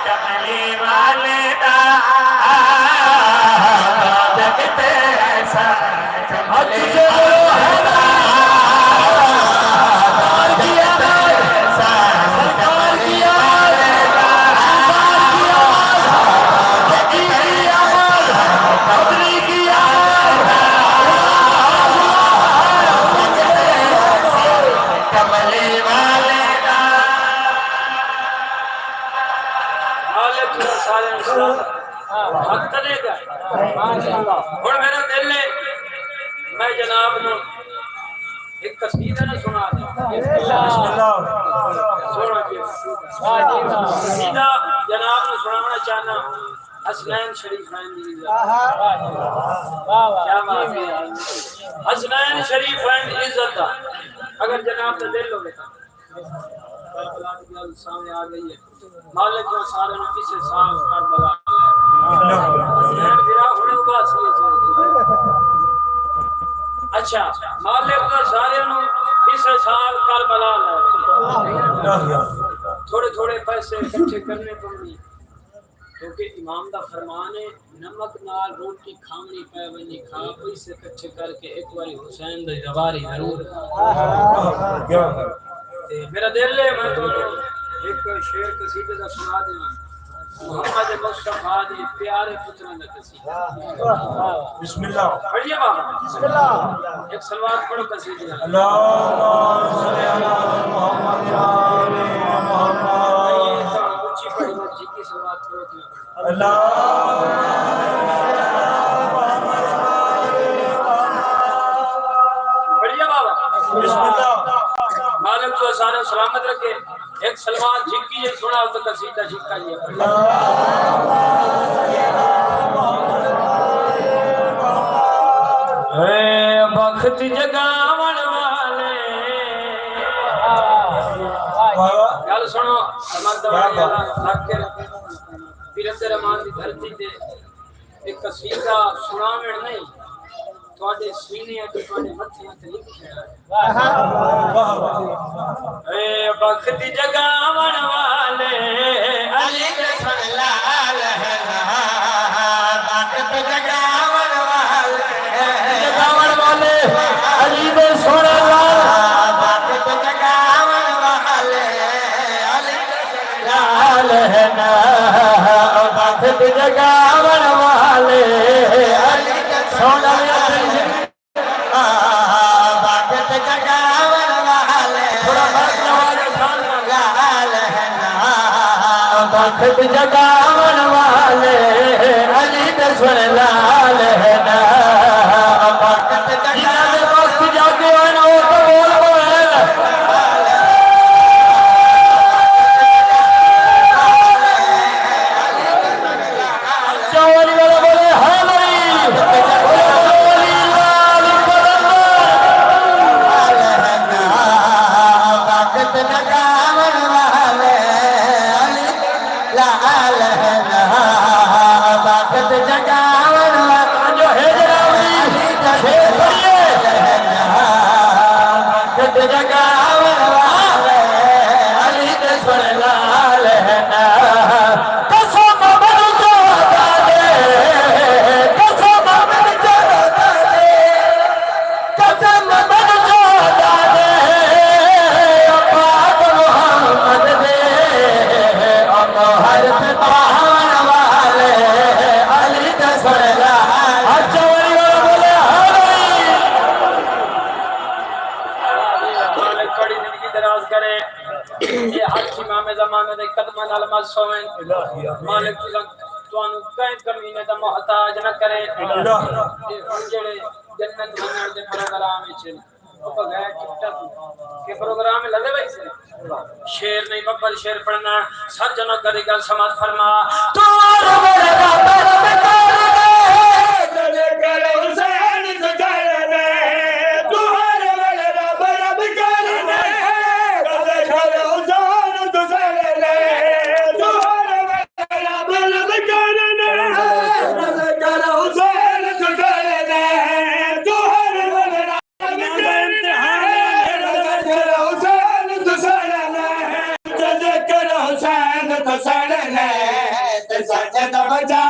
कमली वाले दा जगते ऐसा कमली वाले दा और मेरा दिल ने मैं जनाब नो एक कसीदा ना सुना दे कसीदा जनाब ने सुनाना चाहना हसनैन शरीफैन की क्या बात है हसनैन शरीफैन इज्जत दा अगर जनाब का दिल होवे करबला की गल सामने आ गई है मालिक जो सारे ने किसे साफ करबला अच्छा मालिक ने सारे नु इस साल करबला थोड़े थोड़े पैसे इकट्ठे करने पड़नी क्योंकि इमाम दा फरमान है नमक नाल रोटी खावनी पे वनी खा पैसे इकट्ठे करके एक बारी हुसैन दी जवारी जरूर मेरा दिल है मैं तो एक शेर कसीदे दा सुना देना मोहम्मद मुस्तफा दी प्यारे पुत्रा दा कसीदा बिस्मिल्लाह पढ़िए बाबा बिस्मिल्लाह एक सलवात पढ़ो कसीदे का अल्लाहुम्मा सल्ली अला मुहम्मद या आले मुहम्मद ऊंची पढ़ी जी की सलवात पढ़ो अल्लाह पढ़िए बाबा बिस्मिल्लाह मालिक जो सारे सलामत रखे एक सलमान झिक्की ये सुना तो कसीदा झिक्का ये ए वक्त जगावन वाले गल सुनो समझ जाकिर पीरत रहमान दी धरती ते एक कसीदा सुनावण नहीं ਤੁਹਾਡੇ ਸੀਨੇ ਤੇ ਤੁਹਾਡੇ ਮੱਥੇ ਤੇ ਲਿਖਿਆ ਹੈ ਵਾਹ ਵਾਹ ਏ ਵਕਤ ਜਗਾਵਣ ਵਾਲੇ ਅਲੀ ਦੇ ਸੁਣ ਲਾਲ ਹੈ ਵਕਤ ਜਗਾਵਣ ਵਾਲੇ ਅਲੀ ਦੇ ਸੁਣ ਲਾਲ ਵਕਤ ਜਗਾਵਣ ਵਾਲੇ ਅਲੀ ਦੇ ਸੁਣ ਲਾਲ ਹੈ ਵਕਤ ਜਗਾਵਣ ਵਾਲੇ ਅਲੀ ਦੇ ਸੁਣ वक्त जगावन वाले अली दसवन लाल है ना वक्त जगावन वक्त जगावन ओ बोल बोल चौरी वाला बोले हाली वक्त जगावन वाले लाल है वक्त जगावन जो है वक्त जगावन वाले अली दसवन लाल है कसम बन जोता दे कसम बन जोता दे कसम बन जोता दे पाक मोहम्मद दे हर पावन वाले अली दसवन लाल अच्छा वाली वाला बोले हाली कड़ी जिंदगी दराज करे ये हर इमाम ज़माने दे कदमां नाल मसोवें मालिक तुहानू कई कमीने दा मोहताज न करे जेड़े जन्नत वणन दे प्रोग्राम विच बगैर टिकट के प्रोग्राम लगे भाई से शेर नहीं बब्बर शेर पढ़ना सर जनों करी गल समझ फरमा तू तो सड़ने ते सजदा बजा